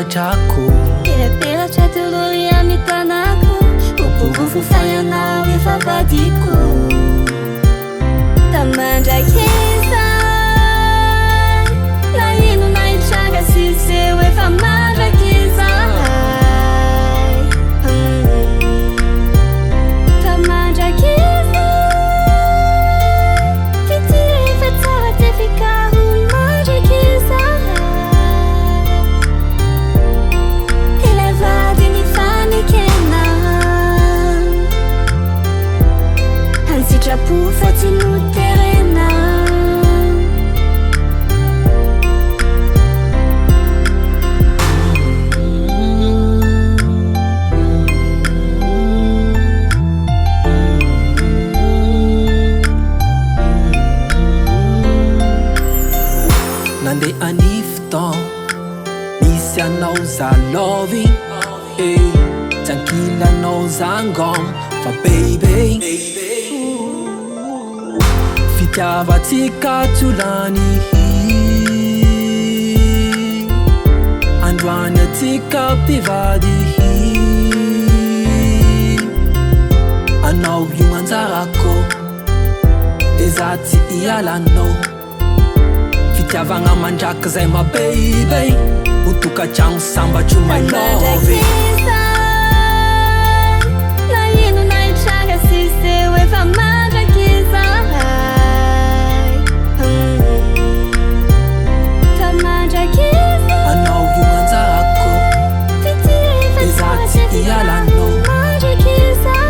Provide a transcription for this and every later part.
tratrako Perapelatra tolory amy tanako Oporofo fayanao efa vadiko Mandrakizay na ino na hitranga siseo efa mandrakizay Mandrakizay fitira efa tsara te fikaho mandrakizay elevady ny fanekena hansitrapo fa tsy noterena Nande anifton misy anao zalovy Tranquillanao zangom fa baby Fitiavatsika tsolany androany atsika mpivady anao io manjarako de za tsy ialanao Fitiavagna mandrakizay ma baby Otokatragno sambatro my love na ino na hitranga siseo efa mandrakizay Mandrakizay anao io manjarako de za tsy ialanao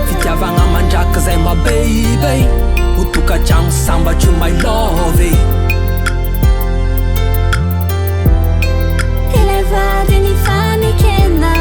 Fitiavagna mandrakizay ma baby Otokatragno sambatro my love elevady ny fanekena